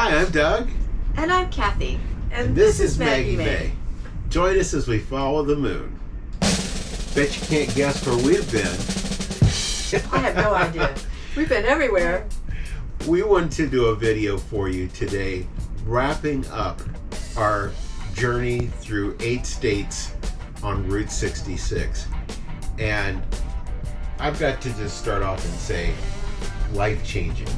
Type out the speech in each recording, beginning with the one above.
Hi, I'm Doug. And I'm Cathy. And this is Maggie Mae. Join us as we follow the moon. Bet you can't guess where we've been. I have no idea. We've been everywhere. We want to do a video for you today, wrapping up our journey through 8 states on Route 66. And I've got to just start off and say, life-changing.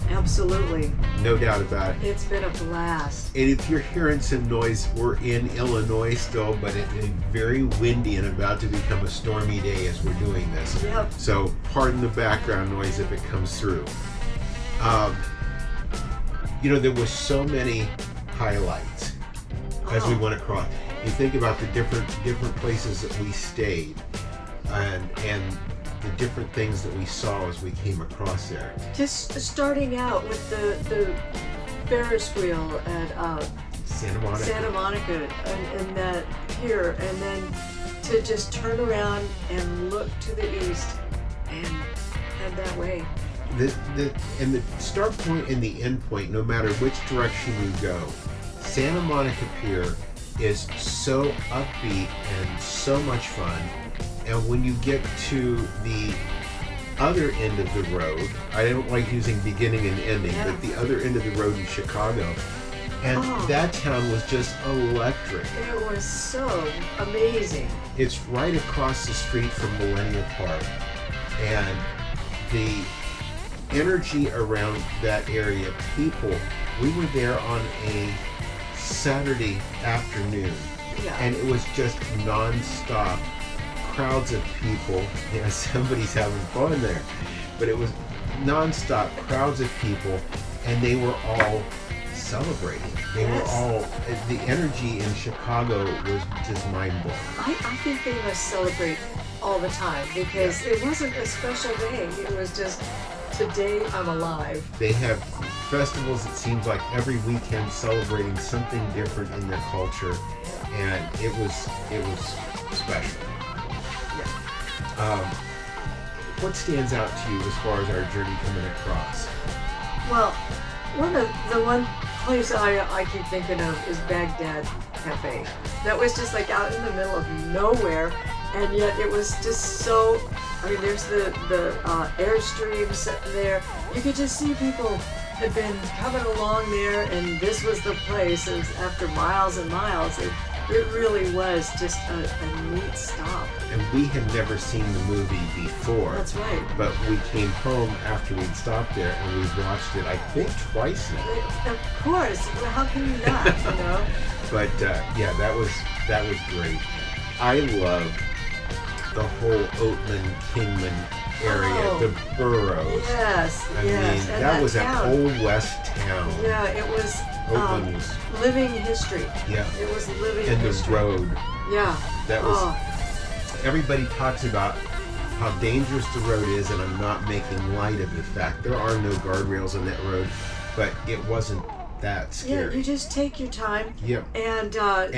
Absolutely. No doubt about it. It's been a blast. And if you're hearing some noise, we're in Illinois still, but it is very windy and about to become a stormy day as we're doing this. Yep. So pardon the background noise if it comes through. There were so many highlights as we went across. You think about the different places that we stayed and the different things that we saw as we came across there. Just starting out with the Ferris wheel at Santa Monica and that pier, and then to just turn around and look to the east and head that way. And the start point and the end point, no matter which direction you go, Santa Monica Pier is so upbeat and so much fun. And when you get to the other end of the road, I don't like using beginning and ending, but the other end of the road in Chicago, and that town was just electric. It was so amazing. It's right across the street from Millennium Park, and the energy around that area, people, we were there on a Saturday afternoon, and it was just non-stop. Crowds of people. Somebody's having fun there, but it was non-stop crowds of people, and they were all celebrating. They were all, the energy in Chicago was just mind-blowing. I think they must celebrate all the time because it wasn't a special day. It was just, today I'm alive. They have festivals, it seems like every weekend, celebrating something different in their culture, and it was special. What stands out to you as far as our journey coming across? Well, one place I keep thinking of is Baghdad Cafe. That was just like out in the middle of nowhere, and yet it was just so. I mean, there's the Airstream sitting there. You could just see people had been coming along there, and this was the place. It was after miles and miles. It really was just a neat stop. And we had never seen the movie before. That's right. But we came home after we'd stopped there, and we watched it, I think, twice now. Of course. Well, how can you not, you know? But, that was great. I love the whole Oatman-Kingman area, the boroughs. Yes, I mean, that was town. an old west town. Yeah, it was living history. Yeah. It was living and history. And the road. Yeah. That was, everybody talks about how dangerous the road is, and I'm not making light of the fact. There are no guardrails on that road, but it wasn't that scary. Yeah, you just take your time. Yep. And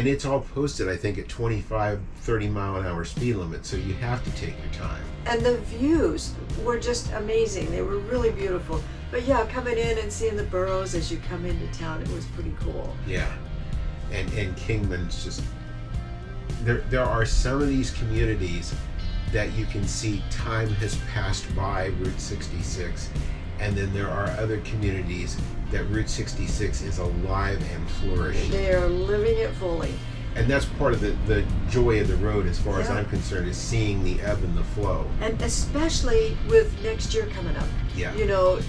it's all posted, I think, at 25, 30 mile an hour speed limit, so you have to take your time. And the views were just amazing. They were really beautiful. But yeah, coming in and seeing the boroughs as you come into town, it was pretty cool. Yeah. And Kingman's just, there are some of these communities that you can see time has passed by Route 66, and then there are other communities that Route 66 is alive and flourishing. They are living it fully. And that's part of the joy of the road, as far as I'm concerned, is seeing the ebb and the flow. And especially with next year coming up. Yeah. You know,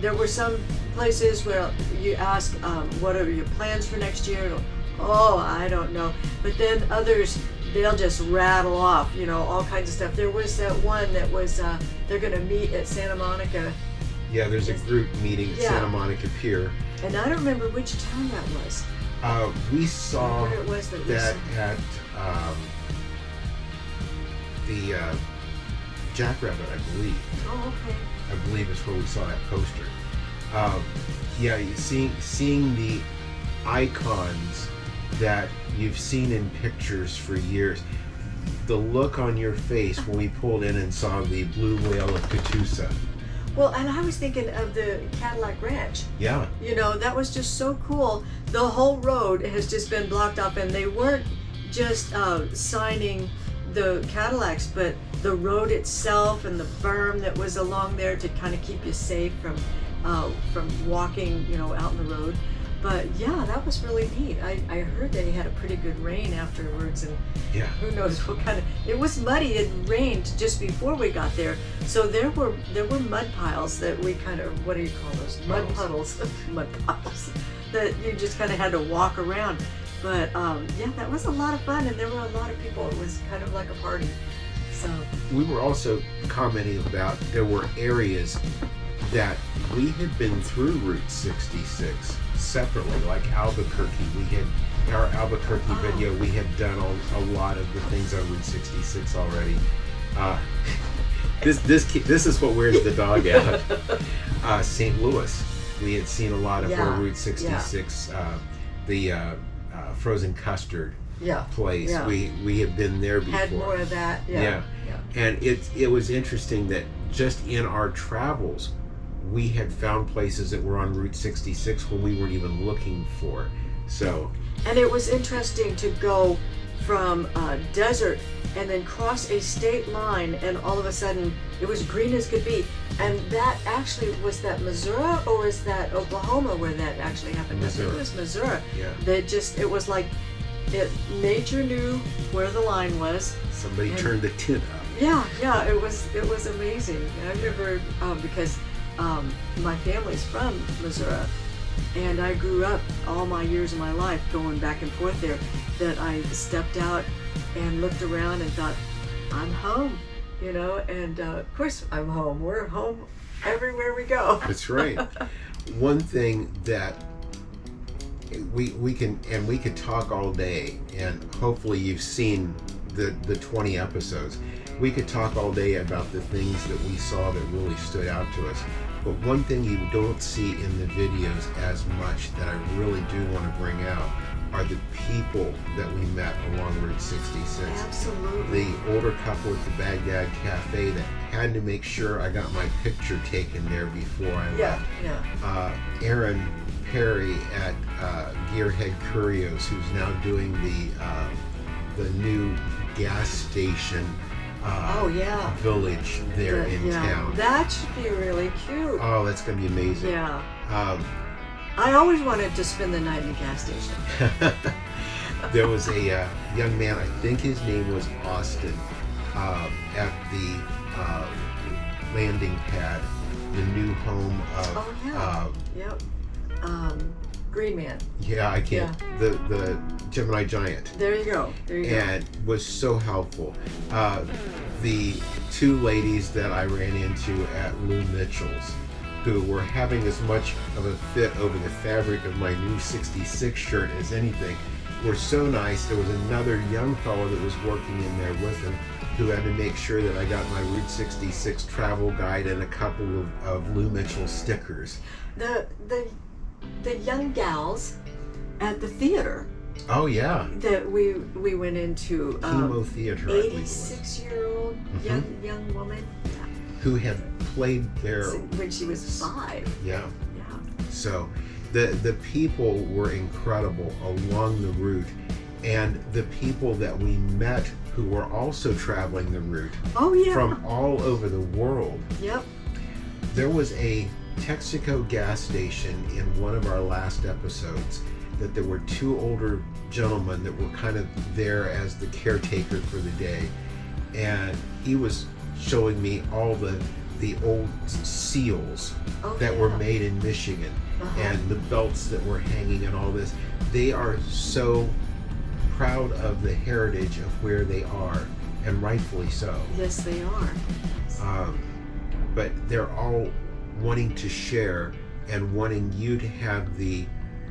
there were some places where you ask, what are your plans for next year? Oh, I don't know. But then others, they'll just rattle off, you know, all kinds of stuff. There was that one that was, they're going to meet at Santa Monica. Yeah, there's a group meeting at Santa Monica Pier. And I don't remember which town that was. We saw that at the Jackrabbit, I believe. Oh, okay. I believe is where we saw that poster. Seeing the icons that you've seen in pictures for years. The look on your face when we pulled in and saw the blue whale of Catoosa. Well, and I was thinking of the Cadillac Ranch. Yeah. You know, that was just so cool. The whole road has just been blocked off, and they weren't just signing the Cadillacs, but the road itself and the berm that was along there to kind of keep you safe from walking, you know, out in the road. But yeah, that was really neat. I heard they had a pretty good rain afterwards, and Yeah. who knows what kind of. It was muddy. It rained just before we got there, so there were mud piles that we kind of, what do you call those? Mud puddles, mud piles that you just kind of had to walk around. But yeah, that was a lot of fun, and there were a lot of people. It was kind of like a party. So We were also commenting about there were areas that we had been through Route 66 separately, like Albuquerque. We had in our Albuquerque video, we had done a lot of the things on Route 66 already. This is what wears the dog out. St. Louis, we had seen a lot of where Route 66, the frozen custard place. Yeah. We have been there before. had more of that. Yeah. And it was interesting that just in our travels, we had found places that were on Route 66 when we weren't even looking for. So. And it was interesting to go from desert and then cross a state line, and all of a sudden it was green as could be. And that actually, was that Missouri or was that Oklahoma where that actually happened? Missouri. I think it was Missouri. Yeah. It was like nature knew where the line was. Somebody turned the tint up. Yeah, it was amazing. I remember because my family's from Missouri, and I grew up all my years of my life going back and forth there, that I stepped out and looked around and thought, I'm home, you know, and of course I'm home. We're home everywhere we go. That's right. One thing that we could talk all day, and hopefully you've seen the 20 episodes. We could talk all day about the things that we saw that really stood out to us. But one thing you don't see in the videos as much that I really do want to bring out are the people that we met along Route 66. Absolutely. The older couple at the Baghdad Cafe that had to make sure I got my picture taken there before I left. Aaron Perry at Gearhead Curios, who's now doing the new gas station village there in town. That should be really cute. Oh, that's going to be amazing. Yeah. I always wanted to spend the night in a gas station. There was a young man, I think his name was Austin, at the landing pad, the new home of... Green Man. Yeah, I can't. Yeah. The Gemini Giant. There you go. And was so helpful. The two ladies that I ran into at Lou Mitchell's, who were having as much of a fit over the fabric of my new 66 shirt as anything, were so nice. There was another young fellow that was working in there with him who had to make sure that I got my Route 66 travel guide and a couple of Lou Mitchell stickers. The young gals at the theater. Oh yeah. That we went into. Chemo Theater. 86-year-old young woman. Who had played there when she was 5. Yeah. So the people were incredible along the route, and the people that we met who were also traveling the route. Oh yeah. From all over the world. Yep. There was a Texaco gas station in one of our last episodes that there were two older gentlemen that were kind of there as the caretaker for the day, and he was showing me all the old seals that were made in Michigan and the belts that were hanging and all this. They are so proud of the heritage of where they are, and rightfully so. Yes, they are. But they're all wanting to share and wanting you to have the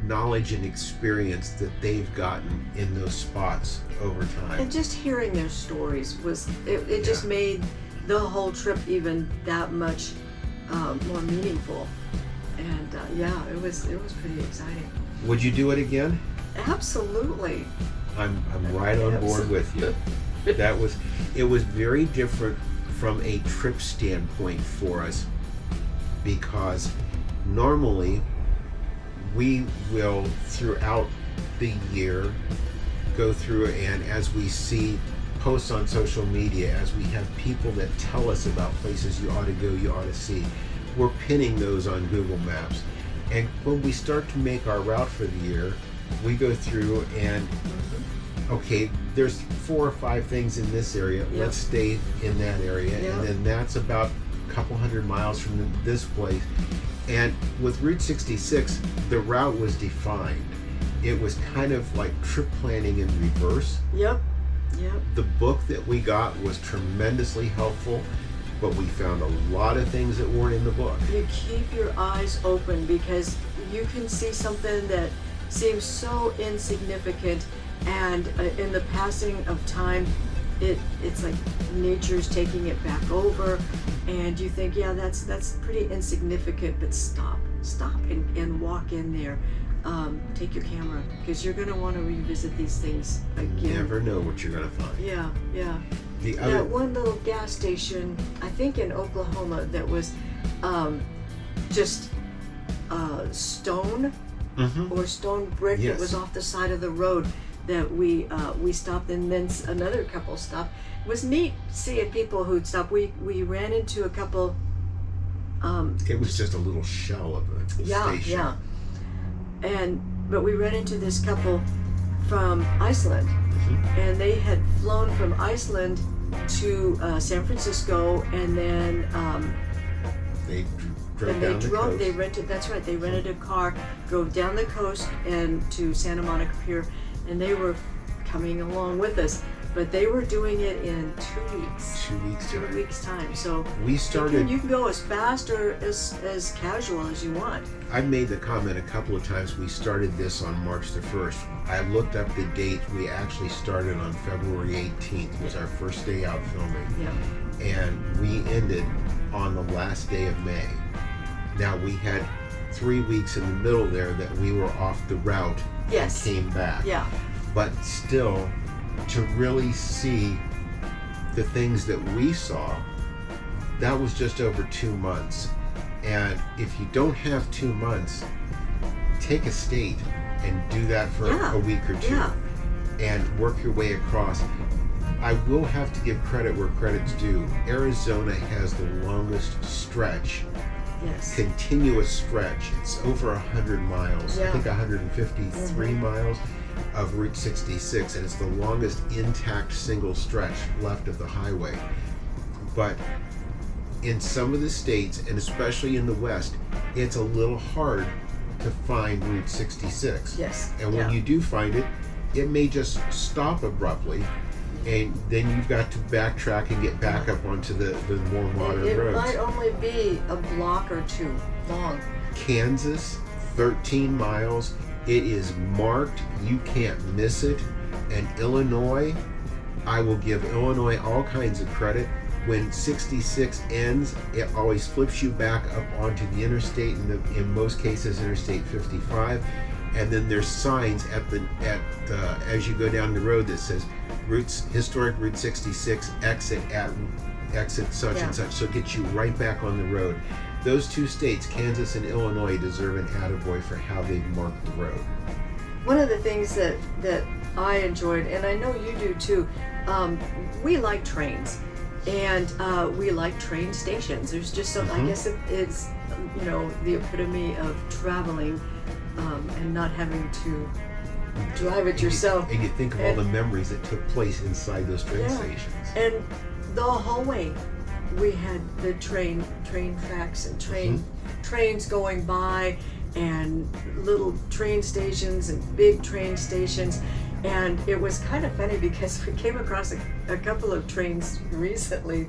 knowledge and experience that they've gotten in those spots over time. And just hearing their stories it just made the whole trip even that much more meaningful. And it was pretty exciting. Would you do it again? Absolutely. I'm right on board with you. It was very different from a trip standpoint for us. because normally we will, throughout the year, go through, and as we see posts on social media, as we have people that tell us about places you ought to go, you ought to see, we're pinning those on Google Maps. And when we start to make our route for the year, we go through and, okay, there's 4 or 5 things in this area. Yep. Let's stay in that area. Yep. And then that's about a couple hundred miles from this place. And with Route 66, the route was defined. It was kind of like trip planning in reverse. Yep. The book that we got was tremendously helpful, but we found a lot of things that weren't in the book. You keep your eyes open because you can see something that seems so insignificant, and in the passing of time, it's like nature's taking it back over, and you think, yeah, that's pretty insignificant, but stop and walk in there. Take your camera, because you're going to want to revisit these things again. You never know what you're going to find. Yeah. The One little gas station, I think in Oklahoma, that was just stone or stone brick. Yes. That was off the side of the road that we stopped, and then another couple stopped. It was neat seeing people who'd stop. We ran into a couple. It was just a little shell of a station. Yeah. But we ran into this couple from Iceland, and they had flown from Iceland to San Francisco, and then They drove down the coast. They rented. That's right. They rented a car, drove down the coast and to Santa Monica Pier, and they were coming along with us. But they were doing it in 2 weeks. 2 weeks. 2 weeks time. So We started. you can go as fast or as casual as you want. I've made the comment a couple of times. We started this on March the 1st. I looked up the date. We actually started on February 18th. Was our first day out filming. Yeah. And we ended on the last day of May. Now we had 3 weeks in the middle there that we were off the route. Yes. And came back. Yeah. But still, to really see the things that we saw, that was just over 2 months. And if you don't have 2 months, take a state and do that for a week or two. Yeah. And work your way across. I will have to give credit where credit's due. Arizona has the longest stretch, Yes. continuous stretch. It's over 100 miles. I Yeah. think 153 miles of Route 66, and it's the longest intact single stretch left of the highway. But in some of the states, and especially in the West, it's a little hard to find Route 66. Yes. And when you do find it, it may just stop abruptly, and then you've got to backtrack and get back up onto the more modern It roads. might only be a block or two long. Kansas, 13 miles. It is marked. You can't miss it. And Illinois, I will give Illinois all kinds of credit. When 66 ends, it always flips you back up onto the interstate, in most cases Interstate 55. And then there's signs as you go down the road that says historic Route 66 exit such and such. So it gets you right back on the road. Those two states, Kansas and Illinois, deserve an attaboy for how they've marked the road. One of the things that I enjoyed, and I know you do too, we like trains, and we like train stations. There's just some, I guess it's the epitome of traveling and not having to drive it yourself. And you think of all the memories that took place inside those train stations. And the whole way we had the train tracks and trains going by, and little train stations and big train stations. And it was kind of funny because we came across a couple of trains recently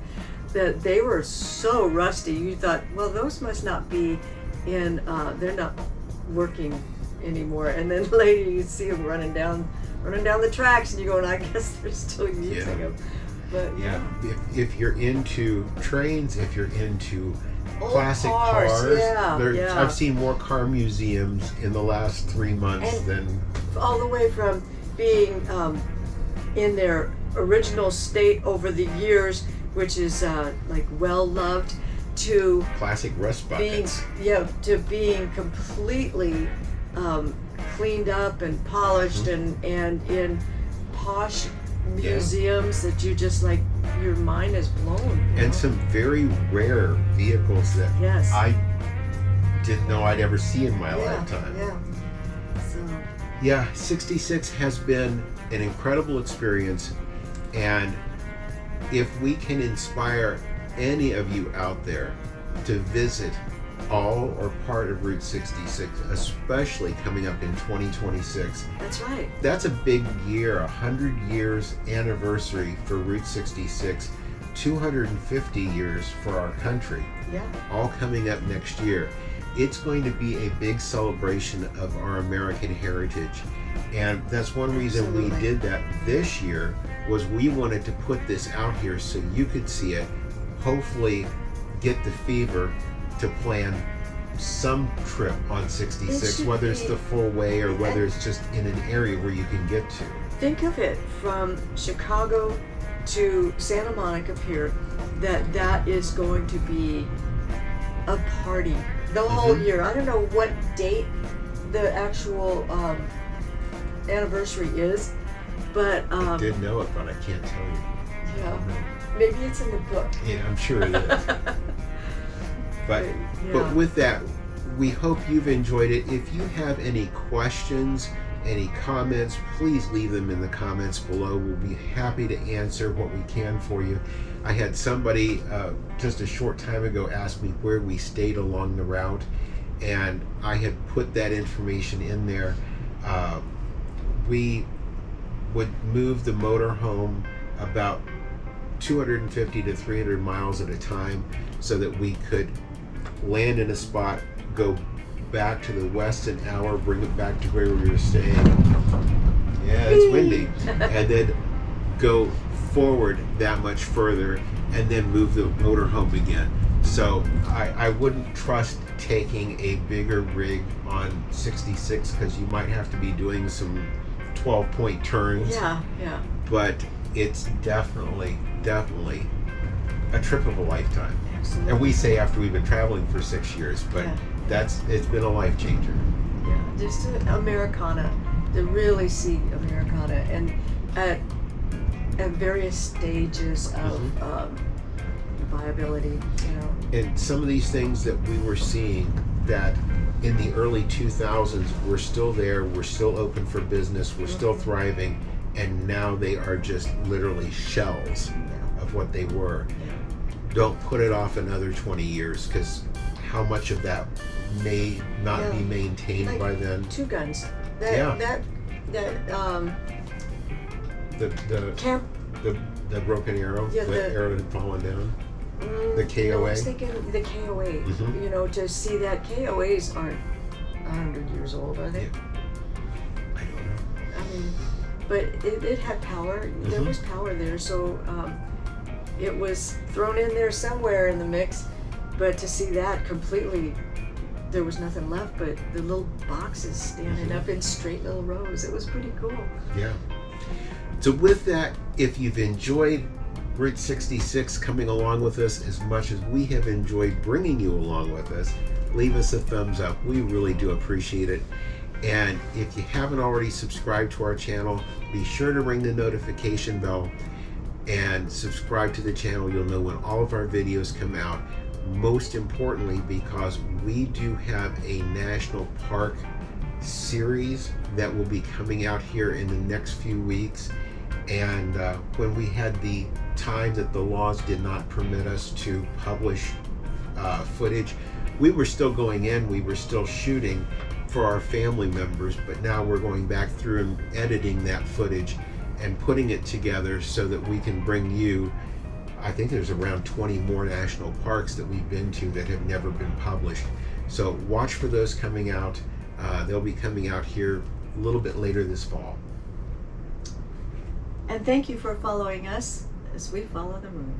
that they were so rusty. You thought, well, those must not be they're not working anymore. And then later you see them running down the tracks, and you go, and I guess they're still using them. But if you're into trains, if you're into old classic cars, I've seen more car museums in the last 3 months than all the way from being in their original state over the years, which is like well loved, to Classic rust being buckets. to being completely cleaned up and polished and in posh museums that you just like your mind is blown. You know? And some very rare vehicles that Yes. I didn't know I'd ever see in my lifetime. Yeah. So Yeah, 66 has been an incredible experience, and if we can inspire any of you out there to visit all or part of Route 66, especially coming up in 2026, that's right. that's a big year, 100 years anniversary for Route 66, 250 years for our country, Yeah. all coming up next year. It's going to be a big celebration of our American heritage, and that's one reason we Absolutely. did that this year, was we wanted to put this out here so you could see it, hopefully get the fever to plan some trip on 66, should whether it's be- the full way or whether it's just in an area where you can get to. Think of it from Chicago to Santa Monica Pier, that is going to be a party the whole year. I don't know what date the actual anniversary is, but I did know it, but I can't tell you. yeah, maybe it's in the book. Yeah, I'm sure it is. But Yeah. but with that, we hope you've enjoyed it. If you have any questions, any comments, please leave them in the comments below. We'll be happy to answer what we can for you. I had somebody just a short time ago ask me where we stayed along the route, and I had put that information in there. We would move the motorhome about 250 to 300 miles at a time so that we could land in a spot, go back to the west an hour, bring it back to where we were staying. Yeah, it's windy. And then go forward that much further and then move the motorhome again. So I wouldn't trust taking a bigger rig on 66 because you might have to be doing some 12-point turns. Yeah. But it's definitely a trip of a lifetime. Absolutely. And we say after we've been traveling for 6 years, but Yeah. it's been a life changer. Yeah, just Americana, to really see Americana, and at various stages of viability, you know. And some of these things that we were seeing that in the early 2000s were still there, we're still open for business, we're still thriving, and now they are just literally shells of what they were. Don't put it off another 20 years, because how much of that may not be maintained Like by then. Two Guns. Yeah. That The camp. the broken arrow, Yeah, the the- arrow had fallen down. The The KOA? I was thinking the KOA. Mhm. You know, to see that KOAs aren't 100 years old, are they? Yeah. I don't know. I mean, but it had power. There Mhm. was power there, so it was thrown in there somewhere in the mix. But to see that completely, there was nothing left but the little boxes standing up in straight little rows. It was pretty cool. Yeah. So with that, if you've enjoyed Route 66 coming along with us as much as we have enjoyed bringing you along with us, leave us a thumbs up. We really do appreciate it. And if you haven't already subscribed to our channel, be sure to ring the notification bell and subscribe to the channel. You'll know when all of our videos come out. Most importantly, because we do have a national park series that will be coming out here in the next few weeks. And when we had the time that the laws did not permit us to publish footage, we were still going in, we were still shooting for our family members, but now we're going back through and editing that footage and putting it together so that we can bring you, I think there's around 20 more national parks that we've been to that have never been published. So watch for those coming out. They'll be coming out here a little bit later this fall. And thank you for following us as we follow the moon.